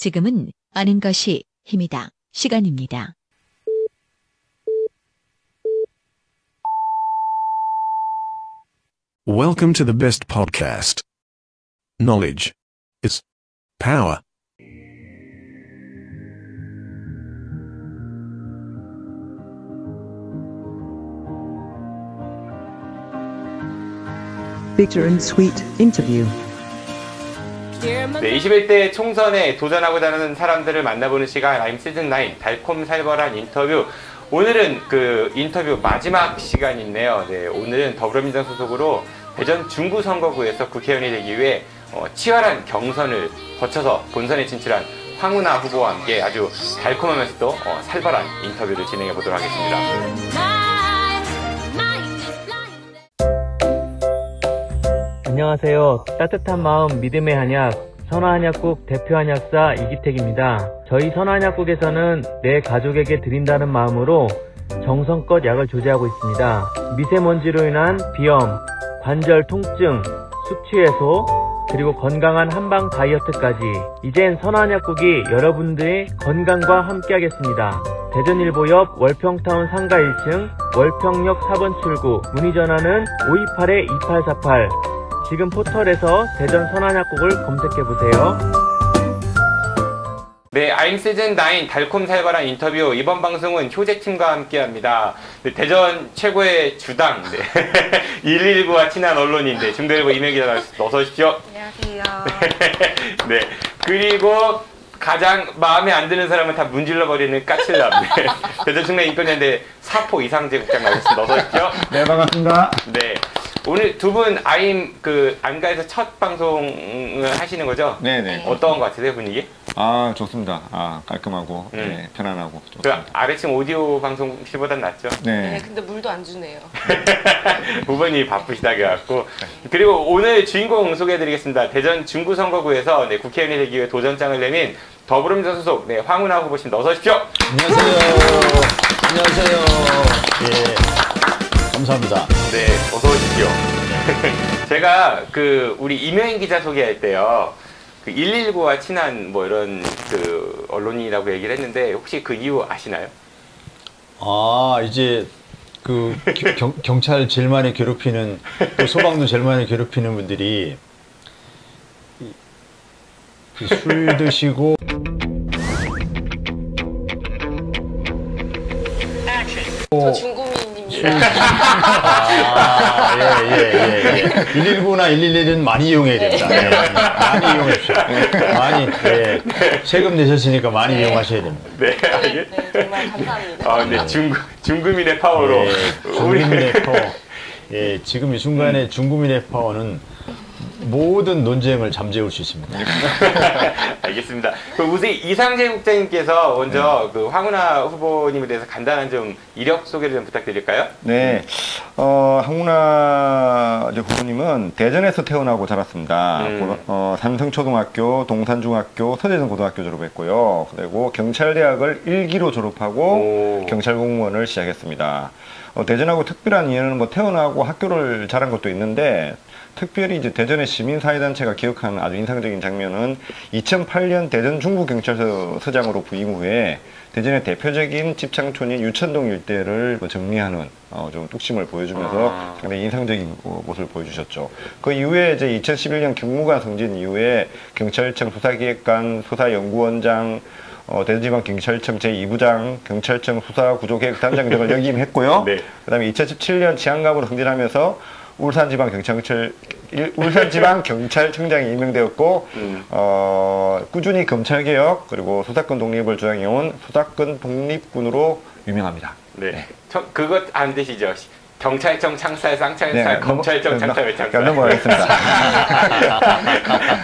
지금은 아는 것이 힘이다. 시간입니다. Welcome to the best podcast. Knowledge is power. Bitter and sweet interview. 네, 21대 총선에 도전하고자 하는 사람들을 만나보는 시간 I'm 시즌9 달콤살벌한 인터뷰. 오늘은 그 인터뷰 마지막 시간인데요. 네, 오늘은 더불어민주당 소속으로 대전 중구 선거구에서 국회의원이 되기 위해 치열한 경선을 거쳐서 본선에 진출한 황운하 후보와 함께 아주 달콤하면서도 살벌한 인터뷰를 진행해 보도록 하겠습니다. 안녕하세요. 따뜻한 마음 믿음의 한약 선화한약국 대표 한약사 이기택입니다. 저희 선화한약국에서는 내 가족에게 드린다는 마음으로 정성껏 약을 조제하고 있습니다. 미세먼지로 인한 비염, 관절 통증, 숙취 해소, 그리고 건강한 한방 다이어트까지 이젠 선화한약국이 여러분들의 건강과 함께하겠습니다. 대전일보 옆 월평타운 상가 1층 월평역 4번 출구 문의 전화는 528-2848 지금 포털에서 대전 선한약국을 검색해보세요. 네, I'm 시즌9 달콤살벌한 인터뷰. 이번 방송은 효재팀과 함께합니다. 네, 대전 최고의 주당 119와 친한 언론인데 중대일보 이명 기자 어서 오십시오. 안녕하세요. 네, 그리고 가장 마음에 안 드는 사람은 다 문질러 버리는 까칠남. 네. 대전 충남 인권연대 사포 이상재 국장 나오셨습니다. 어서 오십시오. 네, 반갑습니다. 네. 오늘 두 분 아임 안가에서 첫 방송을 하시는 거죠? 네네. 어떤 것 같으세요, 분위기? 아, 좋습니다. 깔끔하고, 네, 편안하고. 좋습니다. 아래층 오디오 방송실보단 낫죠? 네, 근데 물도 안 주네요. 부모님이 바쁘시다 그래갖고. 그리고 오늘 주인공 소개해드리겠습니다. 대전 중구 선거구에서 국회의원이 되기 위해 도전장을 내민 더불어민주당 소속 황운하 후보님 어서 오십시오. 안녕하세요. 안녕하세요. 예. 감사합니다. 네, 어서 오십시오. 제가 우리 이명인 기자 소개할 때요, 119와 친한 이런 언론인이라고 얘기를 했는데 혹시 그 이유 아시나요? 이제 경찰 제일 많이 괴롭히는 또 소방도 제일 많이 괴롭히는 분들이 술 드시고 저 중구민입니다. 예. 119나 111은 많이 이용해야 됩니다. 네. 많이 이용하십시오. 많이, 세금 내셨으니까 많이 이용하셔야 됩니다. 네, 네, 정말 감사합니다. 네, 중구민의 파워로. 중구민의 파워. 예, 지금 이 순간에 중구민의 파워는 모든 논쟁을 잠재울 수 있습니다. 알겠습니다. 우선 이상재 국장님께서 먼저 황운하 후보님에 대해서 간단한 좀 이력 소개를 좀 부탁드릴까요? 네. 황운하 후보님은 대전에서 태어나고 자랐습니다. 삼성초등학교, 동산중학교, 서대전고등학교 졸업했고요. 그리고 경찰대학을 1기로 졸업하고 경찰공무원을 시작했습니다. 대전하고 특별한 이유는 태어나고 학교를 잘한 것도 있는데, 특별히 이제 대전의 시민사회단체가 기억하는 아주 인상적인 장면은 2008년 대전 중부경찰서 서장으로 부임 후에 대전의 대표적인 집창촌인 유천동 일대를 정리하는 좀 뚝심을 보여주면서 상당히 인상적인 모습을 보여주셨죠. 그 이후에 이제 2011년 경무관 승진 이후에 경찰청 수사기획관, 수사연구원장, 대전지방경찰청 제2부장, 경찰청 수사구조계획단장 등을 역임했고요. 네. 그 다음에 2017년 지향갑으로 승진하면서 울산지방경찰청장이 임명되었고, 꾸준히 검찰개혁 그리고 수사권 독립을 주장해온 수사권 독립군으로 유명합니다. 네. 그것 안 되시죠? 경찰청 창살, 쌍창살, 검찰청 창살, 외창살. 넘어가겠습니다.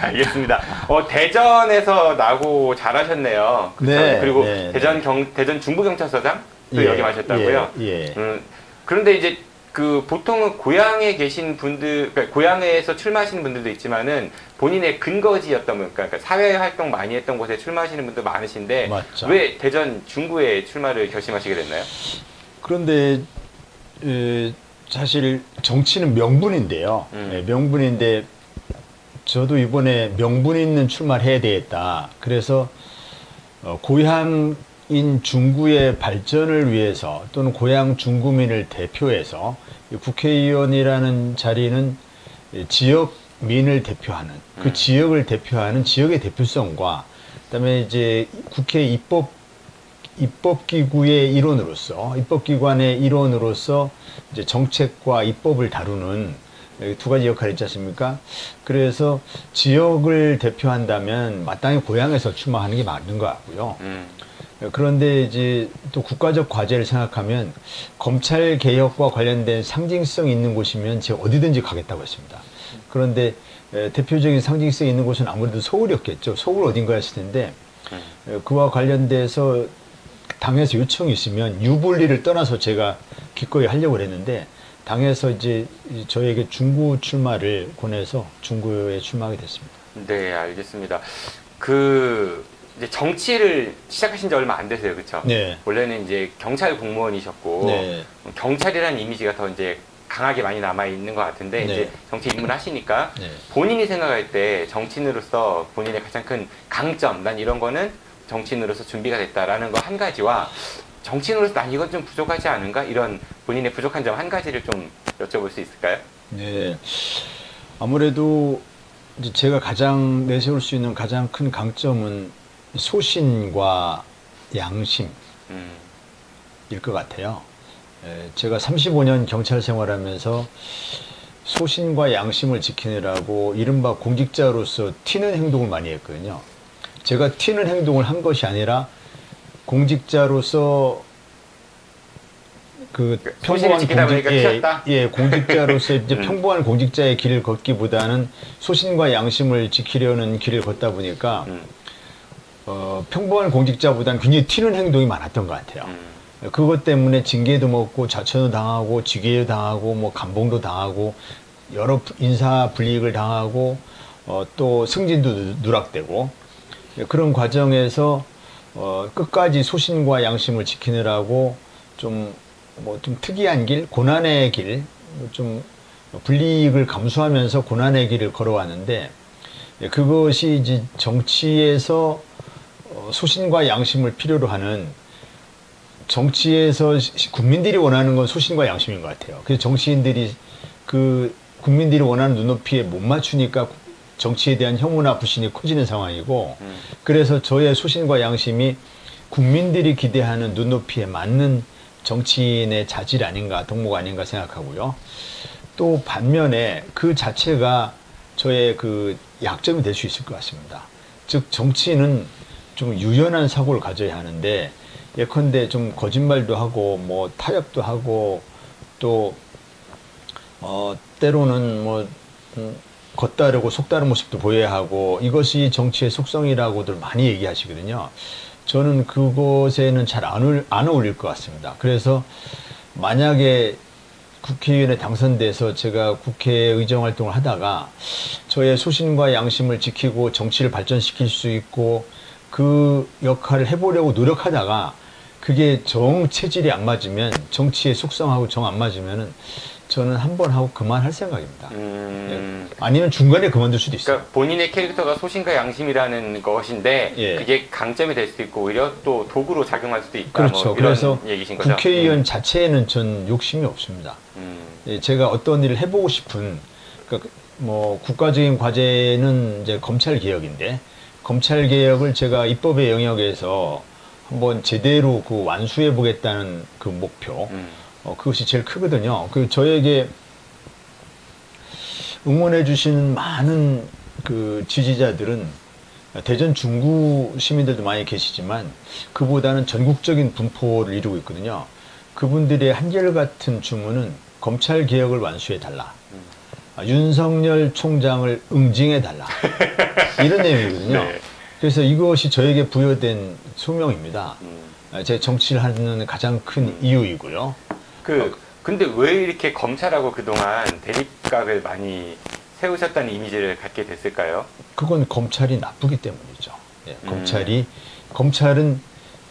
알겠습니다. 대전에서 나고 잘하셨네요. 네. 그리고 네, 대전 중부경찰서장 또 역임하셨다고요. 그런데 이제 보통은 고향에 계신 분들, 그러니까 고향에서 출마하시는 분들도 있지만은 본인의 근거지였던, 그러니까 사회 활동 많이 했던 곳에 출마하시는 분도 많으신데, 맞죠. 왜 대전 중구에 출마를 결심하시게 됐나요? 그런데 사실 정치는 명분인데요. 명분인데 저도 이번에 명분 있는 출마를 해야 되겠다. 그래서 고향인 중구의 발전을 위해서 또는 고향 중구민을 대표해서 국회의원이라는 자리는 지역민을 대표하는 그 지역을 대표하는 지역의 대표성과 그다음에 이제 국회 입법기구의 일원으로서 입법기관의 일원으로서 이제 정책과 입법을 다루는 두 가지 역할이 있지 않습니까? 그래서 지역을 대표한다면 마땅히 고향에서 출마하는 게 맞는 것 같고요. 그런데 이제 또 국가적 과제를 생각하면 검찰 개혁과 관련된 상징성 있는 곳이면 제가 어디든지 가겠다고 했습니다. 그런데 대표적인 상징성 있는 곳은 아무래도 서울이었겠죠. 서울 어딘가 했을 텐데 그와 관련돼서 당에서 요청이 있으면 유불리를 떠나서 제가 기꺼이 하려고 했는데 당에서 이제 저에게 중구 출마를 권해서 중구에 출마하게 됐습니다. 네, 알겠습니다. 이제 정치를 시작하신 지 얼마 안 되세요, 그렇죠? 네. 원래는 이제 경찰 공무원이셨고 네. 경찰이라는 이미지가 더 이제 강하게 많이 남아 있는 것 같은데 네. 이제 정치 입문하시니까 네. 본인이 생각할 때 정치인으로서 본인의 가장 큰 강점, 난 이런 거는 정치인으로서 준비가 됐다라는 거 한 가지와 정치인으로서 난 이건 좀 부족하지 않은가? 이런 본인의 부족한 점 한 가지를 좀 여쭤볼 수 있을까요? 네. 아무래도 이제 제가 가장 내세울 수 있는 가장 큰 강점은 소신과 양심일 것 같아요. 제가 35년 경찰 생활하면서 소신과 양심을 지키느라고 이른바 공직자로서 튀는 행동을 많이 했거든요. 제가 튀는 행동을 한 것이 아니라 공직자로서 그 평범한 공직자로서 이제 평범한 공직자의 길을 걷기보다는 소신과 양심을 지키려는 길을 걷다 보니까 평범한 공직자보다는 굉장히 튀는 행동이 많았던 것 같아요. 그것 때문에 징계도 먹고 자천도 당하고 징계도 당하고 뭐 감봉도 당하고 여러 인사 불이익을 당하고 또 승진도 누락되고 그런 과정에서 끝까지 소신과 양심을 지키느라고 좀 특이한 길, 고난의 길, 좀 불이익을 감수하면서 고난의 길을 걸어왔는데 그것이 이제 정치에서 소신과 양심을 필요로 하는 정치에서 국민들이 원하는 건 소신과 양심인 것 같아요. 그래서 정치인들이 그 국민들이 원하는 눈높이에 못 맞추니까 정치에 대한 혐오나 불신이 커지는 상황이고 그래서 저의 소신과 양심이 국민들이 기대하는 눈높이에 맞는 정치인의 자질 아닌가, 덕목 아닌가 생각하고요. 또 반면에 그 자체가 저의 그 약점이 될 수 있을 것 같습니다. 즉 정치인은 좀 유연한 사고를 가져야 하는데 예컨대 좀 거짓말도 하고 뭐 타협도 하고 또 때로는 겉다르고 속다른 모습도 보여야 하고 이것이 정치의 속성이라고들 많이 얘기하시거든요. 저는 그것에는 잘 안 어울릴 것 같습니다. 그래서 만약에 국회의원에 당선돼서 제가 국회의정 활동을 하다가 저의 소신과 양심을 지키고 정치를 발전시킬 수 있고 그 역할을 해보려고 노력하다가 그게 정 체질이 안 맞으면 정치의 속성하고 정 안 맞으면은 저는 한 번 하고 그만할 생각입니다. 아니면 중간에 그만둘 수도 있어요. 그러니까 본인의 캐릭터가 소신과 양심이라는 것인데 예. 그게 강점이 될 수도 있고 오히려 또 도구로 작용할 수도 있다. 그렇죠. 뭐 이런 그래서 얘기신 거죠. 국회의원 자체에는 전 욕심이 없습니다. 예, 제가 어떤 일을 해보고 싶은 그러니까 뭐 국가적인 과제는 이제 검찰 개혁인데 검찰 개혁을 제가 입법의 영역에서 한번 제대로 그 완수해 보겠다는 그 목표. 그것이 제일 크거든요. 그 저에게 응원해 주시는 많은 그 지지자들은 대전 중구 시민들도 많이 계시지만 그보다는 전국적인 분포를 이루고 있거든요. 그분들의 한결같은 주문은 검찰 개혁을 완수해 달라. 윤석열 총장을 응징해 달라. 이런 내용이거든요. 네. 그래서 이것이 저에게 부여된 소명입니다. 제 정치를 하는 가장 큰 이유이고요. 근데 왜 이렇게 검찰하고 그동안 대립각을 많이 세우셨다는 이미지를 갖게 됐을까요? 그건 검찰이 나쁘기 때문이죠. 예, 검찰은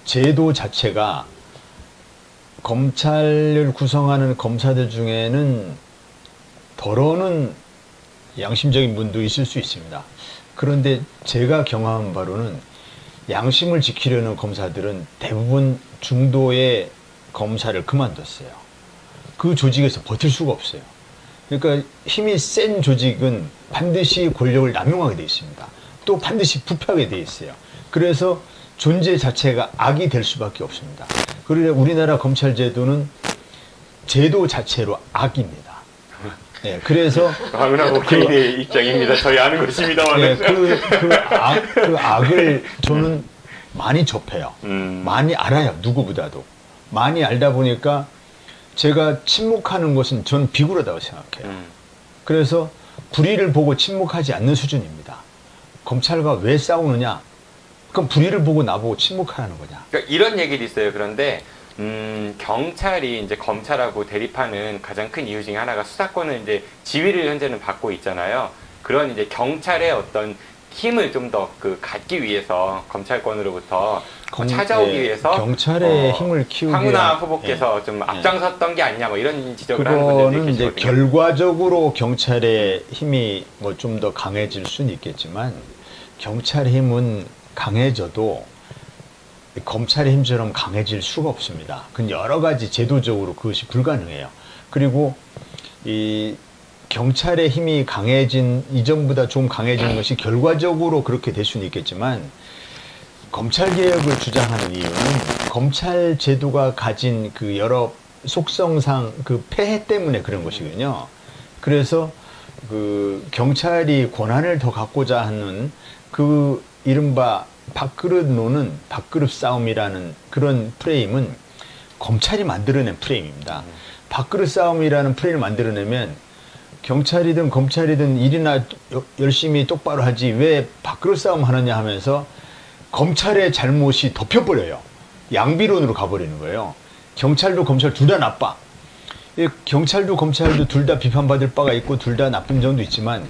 제도 자체가 검찰을 구성하는 검사들 중에는 덜어는 양심적인 분도 있을 수 있습니다. 그런데 제가 경험한 바로는 양심을 지키려는 검사들은 대부분 중도의 검사를 그만뒀어요. 그 조직에서 버틸 수가 없어요. 그러니까 힘이 센 조직은 반드시 권력을 남용하게 돼 있습니다. 또 반드시 부패하게 돼 있어요. 그래서 존재 자체가 악이 될 수밖에 없습니다. 그러나 우리나라 검찰 제도는 제도 자체로 악입니다. 네, 그래서 황운하 국회의원의 입장입니다. 저희 아는 것입니다만. 네, 그 악을 저는 많이 접해요. 많이 알아요. 누구보다도. 많이 알다 보니까 제가 침묵하는 것은 전 비굴하다고 생각해요. 그래서 불의를 보고 침묵하지 않는 수준입니다. 검찰과 왜 싸우느냐? 그럼 불의를 보고 나보고 침묵하라는 거냐? 그러니까 이런 얘기도 있어요. 그런데 경찰이 이제 검찰하고 대립하는 가장 큰 이유 중에 하나가 수사권을 이제 지휘를 현재는 받고 있잖아요. 그런 이제 경찰의 어떤 힘을 좀 더 갖기 위해서 검찰권으로부터 찾아오기 위해서 경찰의 힘을 키우기 황운하 후보께서 좀 앞장섰던 게 아니냐 뭐 이런 지적을 하는 분들도 그거는 이제 계시거든요. 결과적으로 경찰의 힘이 뭐 좀 더 강해질 수는 있겠지만 경찰의 힘은 강해져도 검찰의 힘처럼 강해질 수가 없습니다. 그건 여러 가지 제도적으로 그것이 불가능해요. 그리고 이 경찰의 힘이 강해진 이전보다 좀 강해진 것이 결과적으로 그렇게 될 수는 있겠지만 검찰 개혁을 주장하는 이유는 검찰 제도가 가진 그 여러 속성상 그 폐해 때문에 그런 것이거든요. 그래서 그 경찰이 권한을 더 갖고자 하는 그 이른바 밥그릇 노는 밥그릇 싸움이라는 그런 프레임은 검찰이 만들어낸 프레임입니다. 밥그릇 싸움이라는 프레임을 만들어내면 경찰이든 검찰이든 일이나 열심히 똑바로 하지 왜 밥그릇 싸움 하느냐 하면서 검찰의 잘못이 덮여버려요. 양비론으로 가버리는 거예요. 경찰도 검찰 둘 다 나빠. 경찰도 검찰도 둘 다 비판받을 바가 있고 둘 다 나쁜 점도 있지만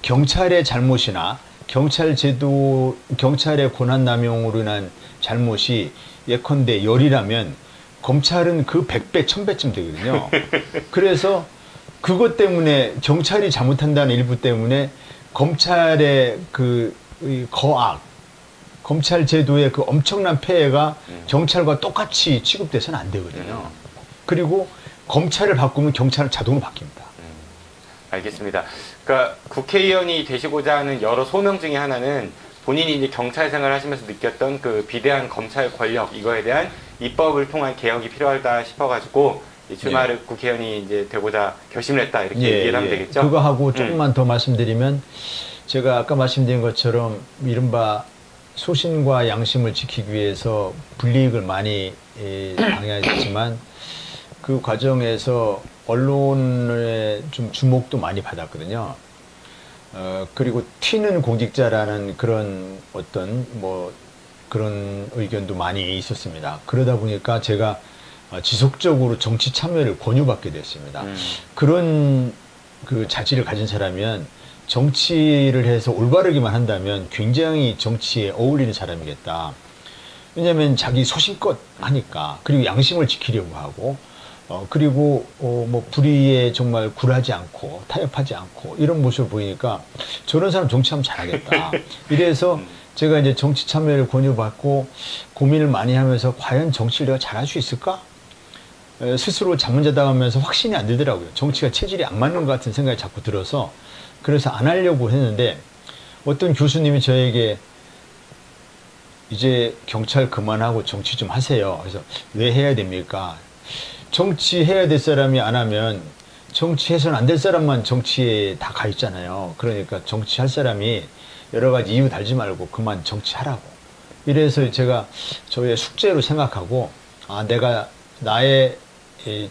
경찰의 잘못이나 경찰 제도, 경찰의 권한 남용으로 인한 잘못이 예컨대 10이라면 검찰은 그 100배, 1000배쯤 되거든요. 그래서 그것 때문에 경찰이 잘못한다는 일부 때문에 검찰의 그 거악, 검찰 제도의 그 엄청난 폐해가 경찰과 똑같이 취급돼서는 안 되거든요. 그리고 검찰을 바꾸면 경찰은 자동으로 바뀝니다. 알겠습니다. 그러니까 국회의원이 되시고자 하는 여러 소명 중에 하나는 본인이 이제 경찰 생활을 하시면서 느꼈던 그 비대한 검찰 권력 이거에 대한 입법을 통한 개혁이 필요하다 싶어가지고 출마를 국회의원이 이제 되고자 결심을 했다 이렇게 얘기를 하면 되겠죠? 그거 하고 조금만 더 말씀드리면 제가 아까 말씀드린 것처럼 이른바 소신과 양심을 지키기 위해서 불이익을 많이 당했지만 그 과정에서 언론의 좀 주목도 많이 받았거든요. 그리고 튀는 공직자라는 그런 어떤 뭐 그런 의견도 많이 있었습니다. 그러다 보니까 제가 지속적으로 정치 참여를 권유받게 됐습니다. 그런 그 자질을 가진 사람이면 정치를 해서 올바르기만 한다면 굉장히 정치에 어울리는 사람이겠다. 왜냐하면 자기 소신껏 하니까 그리고 양심을 지키려고 하고 그리고 뭐 불의에 정말 굴하지 않고 타협하지 않고 이런 모습을 보이니까 저런 사람 정치하면 잘하겠다. 이래서 제가 이제 정치 참여를 권유받고 고민을 많이 하면서 과연 정치를 내가 잘할 수 있을까? 스스로 자문자답하면서 확신이 안 들더라고요. 정치가 체질이 안 맞는 것 같은 생각이 자꾸 들어서 그래서 안 하려고 했는데 어떤 교수님이 저에게 이제 경찰 그만하고 정치 좀 하세요. 그래서 왜 해야 됩니까? 정치해야 될 사람이 안 하면 정치해서는 안 될 사람만 정치에 다 가 있잖아요. 그러니까 정치할 사람이 여러 가지 이유 달지 말고 그만 정치하라고. 이래서 제가 저의 숙제로 생각하고 내가 나의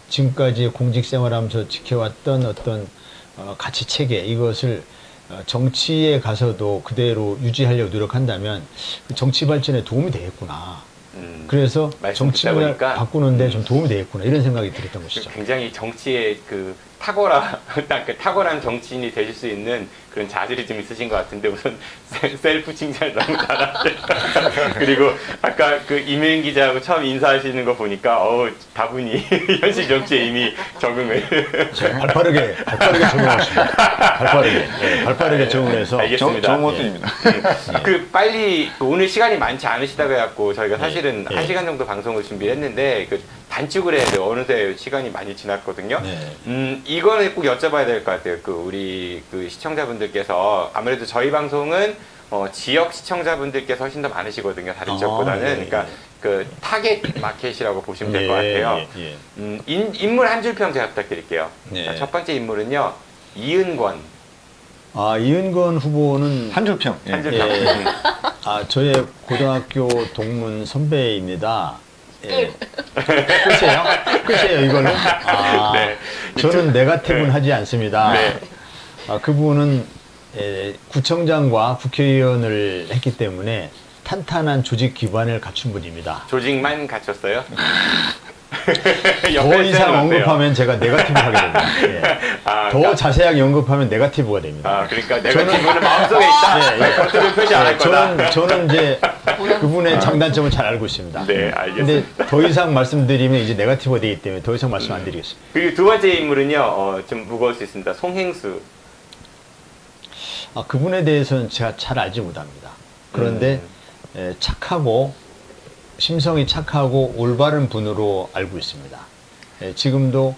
지금까지 공직 생활하면서 지켜왔던 어떤 가치 체계 이것을 정치에 가서도 그대로 유지하려고 노력한다면 정치 발전에 도움이 되겠구나. 그래서 정치를 바꾸는데 좀 도움이 되겠구나 이런 생각이 들었던 것이죠. 굉장히 정치에 그 탁월한 정치인이 되실 수 있는 그런 자질이 좀 있으신 것 같은데 우선 셀프 칭찬 너무 잘하세요. 그리고 아까 그 이메인 기자하고 처음 인사하시는 거 보니까 다분히 현실 정치에 이미 적응을 발빠르게 적응하십니다. 발빠르게 적응해서. 알겠습니다. 좋은 모습입니다. 그 빨리 오늘 시간이 많지 않으시다고 해갖고 저희가 사실은 1시간 정도 방송을 준비했는데 그 단축을 해야 돼요. 어느새 시간이 많이 지났거든요. 이거는 꼭 여쭤봐야 될 것 같아요. 그 우리 그 시청자분들께서 아무래도 저희 방송은 지역 시청자분들께서 훨씬 더 많으시거든요. 다른 지역보다는. 그러니까 그 타겟 마켓이라고 보시면 될 것 같아요. 인물 한 줄 평 제가 부탁드릴게요. 자, 첫 번째 인물은요. 이은권. 이은권 후보는 한 줄 평. 한 줄 평. 저의 고등학교 동문 선배입니다. 끝이에요, 이걸로? 네. 저는 네거티브는 하지 않습니다. 네. 그분은 구청장과 국회의원을 했기 때문에 탄탄한 조직 기반을 갖춘 분입니다. 조직만 갖췄어요? 더 이상 언급하면 제가 네거티브 하게 됩니다. 더 자세하게 언급하면 네거티브가 됩니다. 그러니까 네거티브는 마음속에 있다? 겉으로 표시 안 할 거다? 저는 이제 그분의 장단점을 잘 알고 있습니다. 네, 알겠습니다. 근데 더 이상 말씀드리면 이제 네거티브가 되기 때문에 더 이상 말씀 안 드리겠습니다. 그리고 두 번째 인물은요, 좀 무거울 수 있습니다. 송행수. 그분에 대해서는 제가 잘 알지 못합니다. 그런데 착하고 심성이 착하고 올바른 분으로 알고 있습니다. 지금도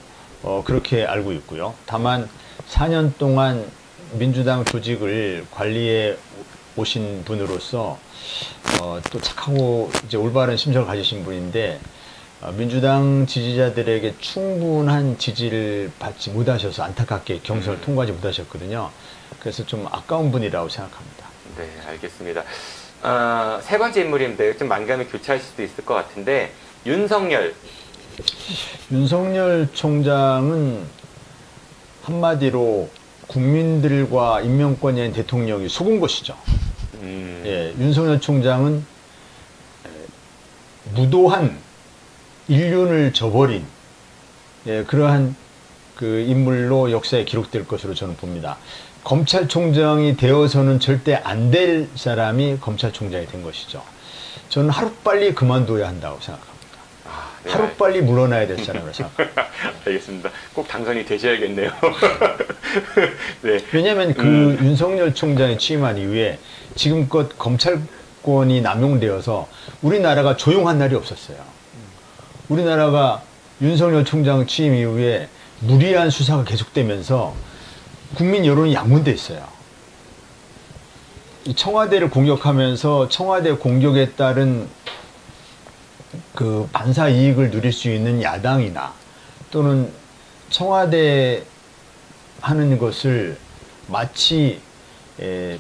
그렇게 알고 있고요. 다만 4년 동안 민주당 조직을 관리해 오신 분으로서 또 착하고 이제 올바른 심성을 가지신 분인데 민주당 지지자들에게 충분한 지지를 받지 못하셔서 안타깝게 경선을 통과하지 못하셨거든요. 그래서 좀 아까운 분이라고 생각합니다. 네, 알겠습니다. 세 번째 인물인데 좀 만감이 교차할 수도 있을 것 같은데 윤석열 총장은 한마디로 국민들과 인명권이 아닌 대통령이 속은 것이죠. 윤석열 총장은 무도한 인륜을 저버린 그러한 그 인물로 역사에 기록될 것으로 저는 봅니다. 검찰총장이 되어서는 절대 안 될 사람이 검찰총장이 된 것이죠. 저는 하루빨리 그만둬야 한다고 생각합니다. 네. 하루빨리 물러나야 될 사람이라고 생각합니다. 알겠습니다. 꼭 당선이 되셔야겠네요. 네. 왜냐하면 그 윤석열 총장이 취임한 이후에 지금껏 검찰권이 남용되어서 우리나라가 조용한 날이 없었어요. 우리나라가 윤석열 총장 취임 이후에 무리한 수사가 계속되면서 국민 여론이 양분돼 있어요. 이 청와대를 공격하면서 청와대 공격에 따른 그 반사 이익을 누릴 수 있는 야당이나 또는 청와대 하는 것을 마치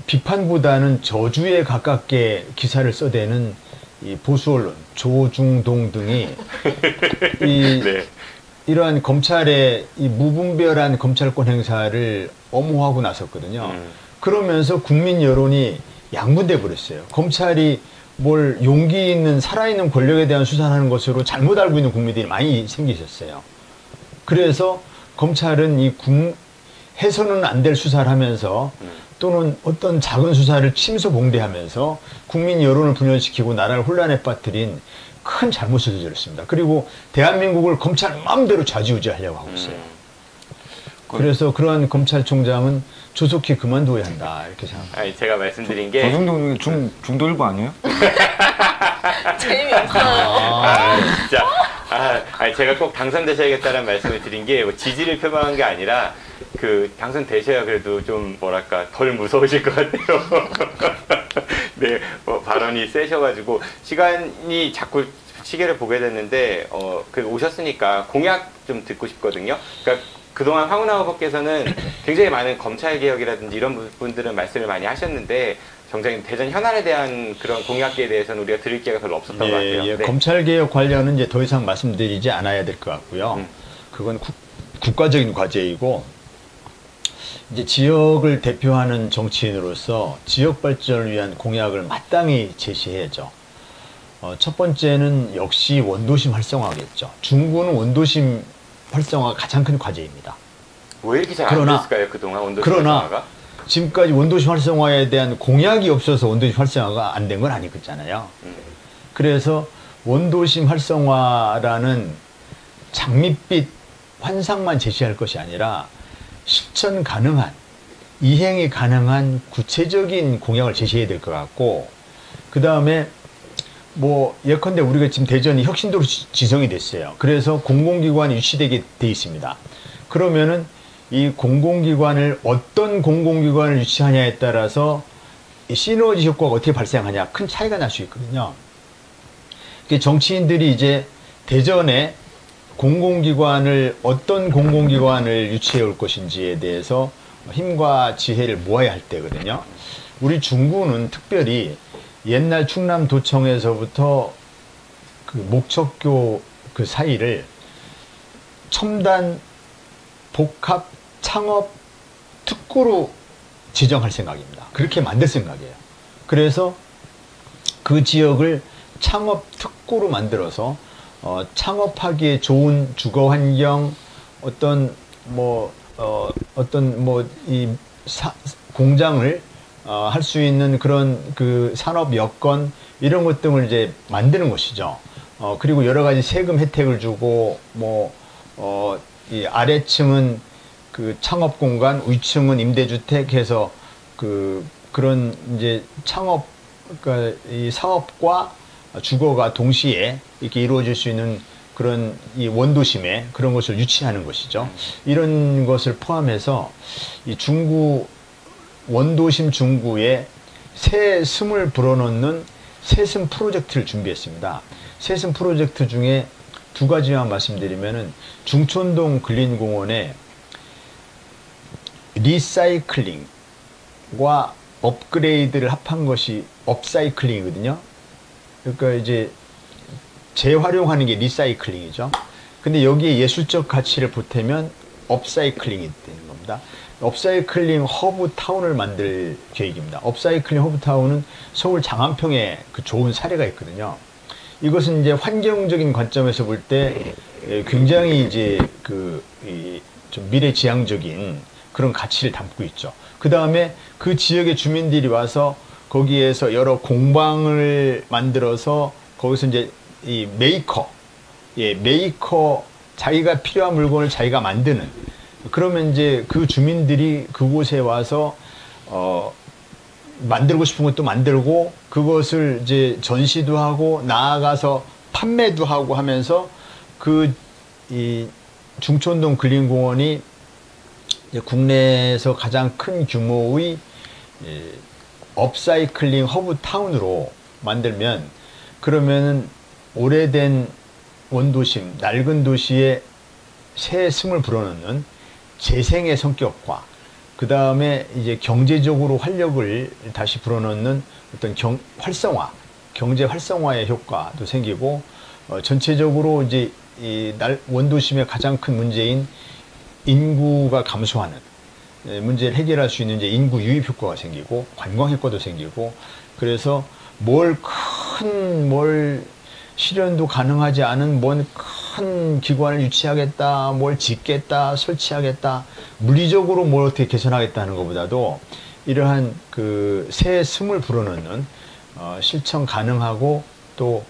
비판보다는 저주에 가깝게 기사를 써대는 이 보수 언론 조중동 등이 이러한 검찰의 이 무분별한 검찰권 행사를 엄호하고 나섰거든요. 그러면서 국민 여론이 양분돼 버렸어요. 검찰이 뭘 용기 있는 살아있는 권력에 대한 수사를 하는 것으로 잘못 알고 있는 국민들이 많이 생기셨어요. 그래서 검찰은 해서는 안 될 수사를 하면서 또는 어떤 작은 수사를 침소봉대하면서 국민 여론을 분열시키고 나라를 혼란에 빠뜨린 큰 잘못을 저질렀습니다. 그리고 대한민국을 검찰 마음대로 좌지우지하려고 하고 있어요. 그래서 그러한 검찰총장은 조속히 그만둬야 한다 이렇게 생각합니다. 아니, 제가 말씀드린 게 조중동 중도일보 아니에요? 재미없어요. 진짜 아니, 제가 꼭 당선되셔야겠다는 말씀을 드린 게 뭐 지지를 표방한 게 아니라 그 당선되셔야 그래도 좀 뭐랄까 덜 무서우실 것 같아요. 네, 발언이 세셔가지고 시간이 자꾸 시계를 보게 됐는데 그 오셨으니까 공약 좀 듣고 싶거든요. 그러니까 그동안 황운하 후보께서는 굉장히 많은 검찰 개혁이라든지 이런 부분들은 말씀을 많이 하셨는데 정작 대전 현안에 대한 그런 공약에 대해서는 우리가 들을 기회가 별로 없었던 것 같아요. 네. 검찰 개혁 관련은 이제 더 이상 말씀드리지 않아야 될 것 같고요. 그건 국가적인 과제이고 이제 지역을 대표하는 정치인으로서 지역 발전을 위한 공약을 마땅히 제시해야죠. 첫 번째는 역시 원도심 활성화겠죠. 중구는 원도심 활성화가 가장 큰 과제입니다. 왜 이렇게 잘 안 됐을까요? 그동안 원도심 활성화가? 지금까지 원도심 활성화에 대한 공약이 없어서 원도심 활성화가 안 된 건 아니겠잖아요. 그래서 원도심 활성화라는 장밋빛 환상만 제시할 것이 아니라 실천 가능한, 이행이 가능한 구체적인 공약을 제시해야 될 것 같고, 그 다음에 뭐 예컨대 우리가 지금 대전이 혁신도로 지정이 됐어요. 그래서 공공기관이 유치되게 돼 있습니다. 그러면은 이 공공기관을 어떤 공공기관을 유치하냐에 따라서 이 시너지 효과가 어떻게 발생하냐 큰 차이가 날 수 있거든요. 정치인들이 이제 대전에 공공기관을 어떤 공공기관을 유치해 올 것인지에 대해서 힘과 지혜를 모아야 할 때거든요. 우리 중구는 특별히 옛날 충남도청에서부터 그 목척교 그 사이를 첨단 복합 창업 특구로 지정할 생각입니다. 그렇게 만들 생각이에요. 그래서 그 지역을 창업 특구로 만들어서 창업하기에 좋은 주거 환경, 이 공장을 할 수 있는 그런 그 산업 여건 이런 것 등을 이제 만드는 것이죠. 그리고 여러 가지 세금 혜택을 주고 이 아래층은 그 창업 공간, 위층은 임대주택 해서 그런 이제 창업, 그러니까 이 사업과 주거가 동시에 이렇게 이루어질 수 있는 그런 이 원도심에 그런 것을 유치하는 것이죠. 이런 것을 포함해서 이 중구, 원도심 중구에 새 숨을 불어넣는 새숨 프로젝트를 준비했습니다. 새숨 프로젝트 중에 두 가지만 말씀드리면은 중촌동 근린공원에 리사이클링과 업그레이드를 합한 것이 업사이클링이거든요. 그러니까 이제 재활용하는 게 리사이클링이죠. 근데 여기에 예술적 가치를 보태면 업사이클링이 되는 겁니다. 업사이클링 허브타운을 만들 계획입니다. 업사이클링 허브타운은 서울 장안평에 그 좋은 사례가 있거든요. 이것은 이제 환경적인 관점에서 볼 때 굉장히 이제 좀 미래지향적인 그런 가치를 담고 있죠. 그 다음에 그 지역의 주민들이 와서 거기에서 여러 공방을 만들어서 거기서 이제 이 메이커 자기가 필요한 물건을 자기가 만드는, 그러면 이제 그 주민들이 그곳에 와서 만들고 싶은 것도 만들고 그것을 이제 전시도 하고 나아가서 판매도 하고 하면서 이 중촌동 근린공원이 국내에서 가장 큰 규모의 업사이클링 허브타운으로 만들면, 그러면은 오래된 원도심, 낡은 도시에 새 숨을 불어넣는 재생의 성격과 그 다음에 이제 경제적으로 활력을 다시 불어넣는 어떤 경제 활성화의 효과도 생기고, 전체적으로 이제 이 원도심의 가장 큰 문제인 인구가 감소하는 문제를 해결할 수 있는 이제 인구 유입 효과가 생기고 관광 효과도 생기고, 그래서 뭘 실현도 가능하지 않은 큰 기관을 유치하겠다, 뭘 짓겠다, 설치하겠다, 물리적으로 뭘 어떻게 개선하겠다는 것보다도 이러한 그 새 숨을 불어넣는 실천 가능하고 또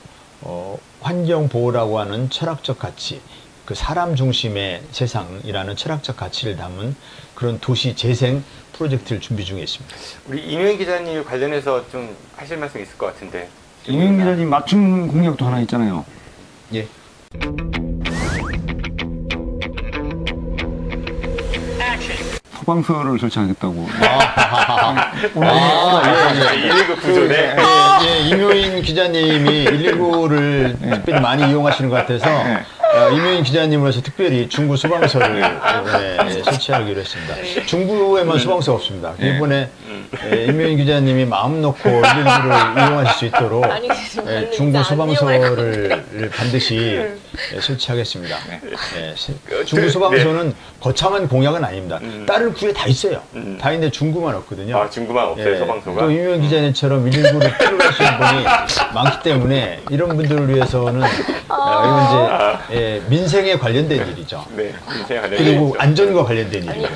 환경 보호라고 하는 철학적 가치, 그 사람 중심의 세상이라는 철학적 가치를 담은 그런 도시 재생 프로젝트를 준비 중에 있습니다. 우리 이명 기자님 관련해서 좀 하실 말씀 있을 것 같은데. 이명 기자님 맞춤 공약도 하나 있잖아요. 예. 소방서를 설치하겠다고. 예. 119 구조네. 이묘인 기자님이 119를 특별히 많이 이용하시는 것 같아서 이묘인 기자님으로서 특별히 중구 소방서를 이번에 설치하기로 했습니다. 중구에만 소방서가 없습니다. 이번에 이묘인 기자님이 마음 놓고 119를 이용하실 수 있도록 중구 소방서를 반드시 설치하겠습니다. 중구 소방서는 거창한 공약은 아닙니다. 다른 구에 다 있어요. 다 있는데 중구만 없거든요. 아, 중구만 없어요, 소방서가? 또 이묘인 기자님처럼 119를 필요하시는 분이 많기 때문에 이런 분들을 위해서는 이건 이제 민생에 관련된 일이죠. 네, 민생에 관련된 그리고 일이죠. 안전과 관련된 일이고.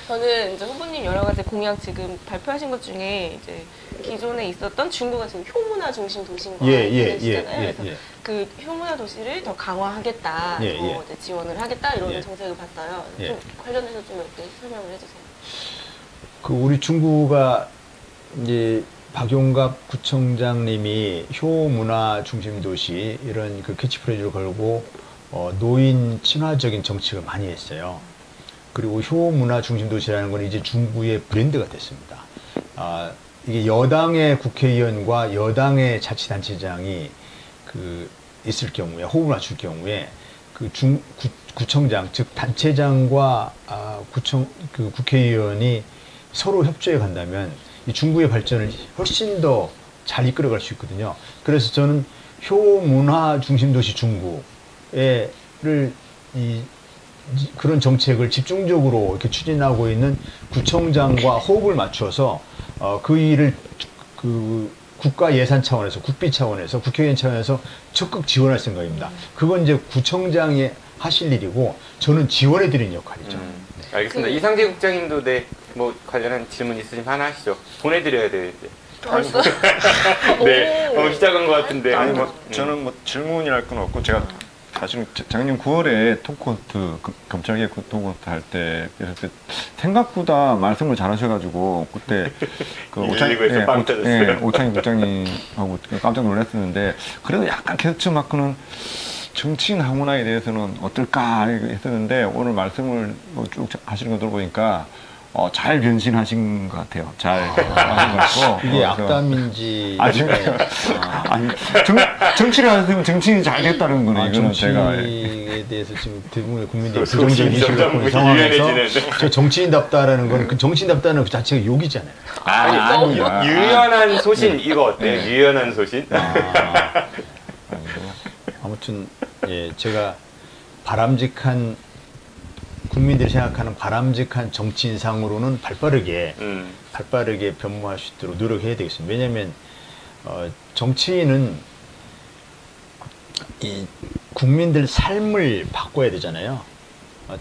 저는 이제 후보님 여러 가지 공약 지금 발표하신 것 중에 이제 기존에 있었던 중구가 지금 효문화 중심 도시인 거 아시잖아요. 그래서 그 효문화 도시를 더 강화하겠다, 이제 지원을 하겠다 이런 정책을 봤어요. 좀 관련해서 좀 이렇게 설명을 해주세요. 그 우리 중구가 이제 박용갑 구청장님이 효문화 중심 도시 이런 그 캐치프레이즈를 걸고 노인 친화적인 정책을 많이 했어요. 그리고 효문화 중심 도시라는 건 이제 중구의 브랜드가 됐습니다. 이게 여당의 국회의원과 여당의 자치단체장이 그 있을 경우에 호흡을 맞출 경우에 그 구청장 즉 단체장과 그 국회의원이 서로 협조해 간다면 이 중구의 발전을 훨씬 더 잘 이끌어갈 수 있거든요. 그래서 저는 효문화 중심 도시 중구를 그런 정책을 집중적으로 이렇게 추진하고 있는 구청장과 호흡을 맞춰서 그 일을 그 국가 예산 차원에서 국비 차원에서 국회의원 차원에서 적극 지원할 생각입니다. 그건 이제 구청장이 하실 일이고 저는 지원해 드리는 역할이죠. 알겠습니다. 이상재 국장님도 뭐 관련한 질문 있으시면 하나 하시죠. 보내드려야 되는데. 벌써? 네, 시작한 것 같은데. 아니 뭐 저는 뭐 질문이랄 건 없고 제가 사실 작년 9월에 토크호스트 검찰개혁 토크호스트 할 때 생각보다 말씀을 잘하셔가지고 그때 그 오창희 국장님하고 깜짝 놀랐었는데 그래도 약간 개수치 맞고는 정치인 하문화에 대해서는 어떨까 했었는데 오늘 말씀을 쭉 하시는 거 들어보니까 잘 변신하신 것 같아요. 잘 하신 것 같고. 이게 악담인지. 아니, 정치를 하시면 정치인이 잘 됐다는 거네. 이거는 정치에 대해서 지금 대부분의 국민들이 부정적인 인식을 갖고 있는 상황에서 저 정치인답다라는 건 그 정치인답다는 그 자체가 욕이잖아요. 아니야. 유연한 소신 이거 어때? 유연한 소신? 아무튼 제가 바람직한 국민들이 생각하는 바람직한 정치인상으로는 발빠르게 변모할 수 있도록 노력해야 되겠습니다. 왜냐하면 정치인은 이 국민들 삶을 바꿔야 되잖아요.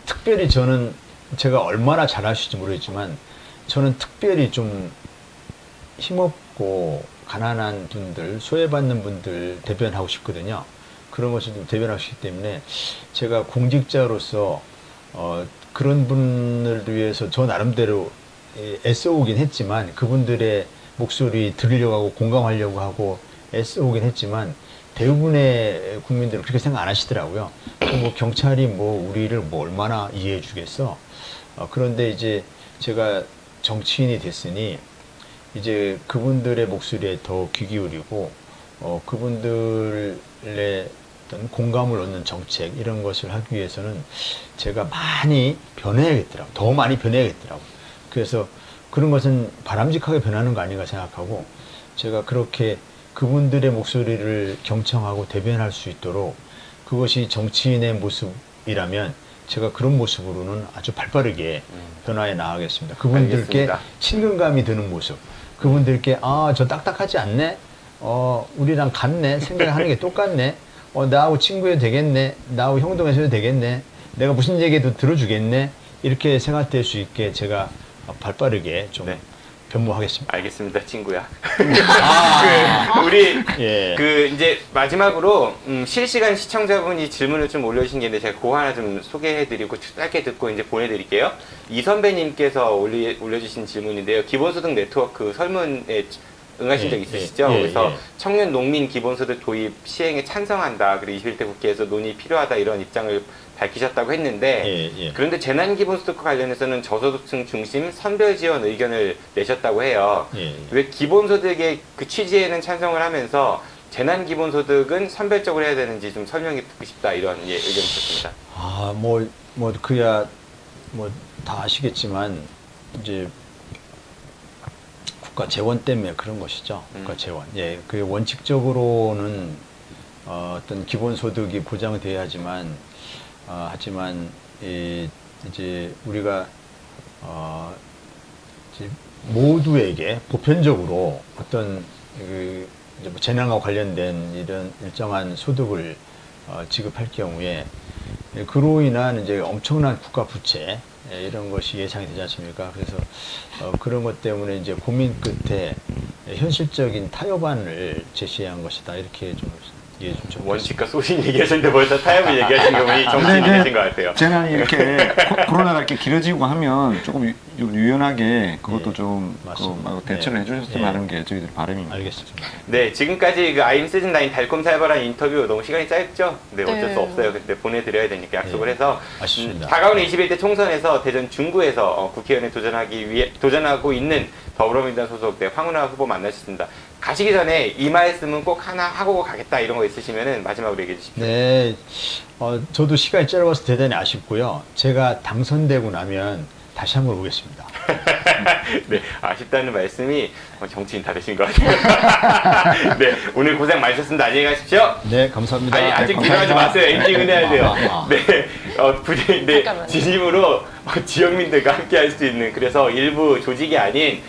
특별히 저는 제가 얼마나 잘하실지 모르겠지만 저는 특별히 좀 힘없고 가난한 분들, 소외받는 분들 대변하고 싶거든요. 그런 것을 좀 대변하고 싶기 때문에 제가 공직자로서 그런 분들을 위해서 저 나름대로 애써오긴 했지만 그분들의 목소리 들으려고 하고 공감하려고 하고 애써오긴 했지만 대부분의 국민들은 그렇게 생각 안 하시더라고요. 뭐 경찰이 뭐 우리를 뭐 얼마나 이해해 주겠어. 그런데 이제 제가 정치인이 됐으니 이제 그분들의 목소리에 더 귀 기울이고 그분들의 어떤 공감을 얻는 정책 이런 것을 하기 위해서는 제가 많이 변해야겠더라고요. 더 많이 변해야겠더라고요. 그래서 그런 것은 바람직하게 변하는 거 아닌가 생각하고 제가 그렇게 그분들의 목소리를 경청하고 대변할 수 있도록 그것이 정치인의 모습이라면 제가 그런 모습으로는 아주 발빠르게 변화해 나가겠습니다. 그분들께 알겠습니다. 친근감이 드는 모습, 그분들께 저 딱딱하지 않네, 우리랑 같네, 생각하는 게 똑같네, 나하고 친구해도 되겠네, 나하고 형동해도 되겠네, 내가 무슨 얘기해도 들어주겠네, 이렇게 생각될 수 있게 제가 발빠르게 좀 변모하겠습니다. 알겠습니다, 친구야. 우리 이제 마지막으로 실시간 시청자분이 질문을 좀 올려주신 게 있는데 제가 그거 하나 좀 소개해드리고 짧게 듣고 이제 보내드릴게요. 이 선배님께서 올려주신 질문인데요. 기본소득 네트워크 설문에 응하신 적 있으시죠? 그래서 청년 농민 기본소득 도입 시행에 찬성한다. 그리고 21대 국회에서 논의 필요하다 이런 입장을 밝히셨다고 했는데 그런데 재난기본소득과 관련해서는 저소득층 중심 선별 지원 의견을 내셨다고 해요. 왜 기본소득의 그 취지에는 찬성을 하면서 재난기본소득은 선별적으로 해야 되는지 좀 설명해 듣고 싶다 이런 의견이 있었습니다. 그야 다 아시겠지만 이제 국가 재원 때문에 그런 것이죠. 국가 재원. 그 원칙적으로는 어떤 기본소득이 보장돼야 하지만 이제 우리가 이제 모두에게 보편적으로 어떤 이제 뭐 재난과 관련된 이런 일정한 소득을 지급할 경우에 그로 인한 이제 엄청난 국가 부채 이런 것이 예상이 되지 않습니까? 그래서 그런 것 때문에 이제 고민 끝에 현실적인 타협안을 제시한 것이다. 이렇게 좀 이해해 좀 원칙과 소신 얘기하셨는데 벌써 타협을 얘기하신 분이 정치인이 계신 것 같아요. 저는 이렇게 코로나가 이렇게 길어지고 하면 조금 유연하게 그것도 좀 대처를 해주셨으면 하는 게 저희들 바람입니다. 알겠습니다. 네, 지금까지 그 아임 시즌9 달콤살벌한 인터뷰 너무 시간이 짧죠? 네, 어쩔 수 없어요. 근데 보내드려야 되니까 약속을 해서 아쉽습니다. 다가오는 21대 총선에서 대전 중구에서 국회의원에 도전하고 있는 더불어민주당 소속 황운하 후보 만나셨습니다. 가시기 전에 이 말씀은 꼭 하나 하고 가겠다 이런 거 있으시면은 마지막으로 얘기해 주십시오. 네, 저도 시간이 짧아서 대단히 아쉽고요. 제가 당선되고 나면 다시 한번 오겠습니다. 네, 아쉽다는 말씀이 정치인 다르신 것 같아요. 네, 오늘 고생 많으셨습니다. 안녕히 가십시오. 네, 감사합니다. 아니, 아직 네, 들어가지 마세요. 엔딩은 해야 돼요. 네, 네, 잠깐만요. 진심으로 지역민들과 함께 할 수 있는, 그래서 일부 조직이 아닌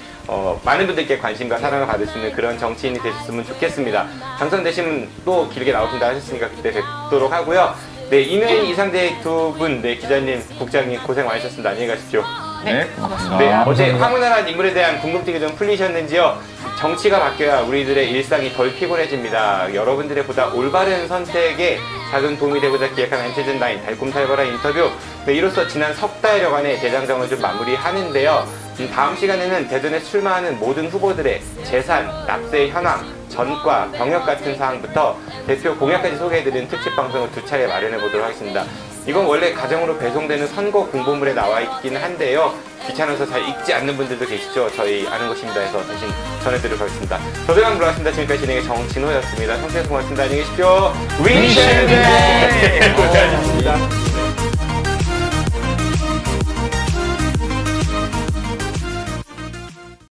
많은 분들께 관심과 사랑을 받을 수 있는 그런 정치인이 되셨으면 좋겠습니다. 당선되시면 또 길게 나오신다 하셨으니까 그때 뵙도록 하고요. 네, 이면 이상대 두 분, 네, 기자님, 국장님 고생 많으셨습니다. 안녕히 가십시오. 네, 고맙습니다. 네, 어제 황운하라는 인물에 대한 궁금증이 좀 풀리셨는지요? 정치가 바뀌어야 우리들의 일상이 덜 피곤해집니다. 여러분들의 보다 올바른 선택에 작은 도움이 되고자 기획한 아임 시즌9 달콤살벌한 인터뷰. 네, 이로써 지난 석 달여간의 대장정을 좀 마무리하는데요. 다음 시간에는 대전에 출마하는 모든 후보들의 재산, 납세 현황, 전과, 병역 같은 사항부터 대표 공약까지 소개해드리는 특집 방송을 2차례 마련해 보도록 하겠습니다. 이건 원래 가정으로 배송되는 선거 공보물에 나와 있긴 한데요. 귀찮아서 잘 읽지 않는 분들도 계시죠. 저희 아는 것입니다 해서 대신 전해드리도록 하겠습니다. 저들랑 물러왔습니다. 지금까지 진행의 정진호였습니다. 성태에서 고맙습니다. 안녕히 계십시오. 위시드! 고생하셨습니다.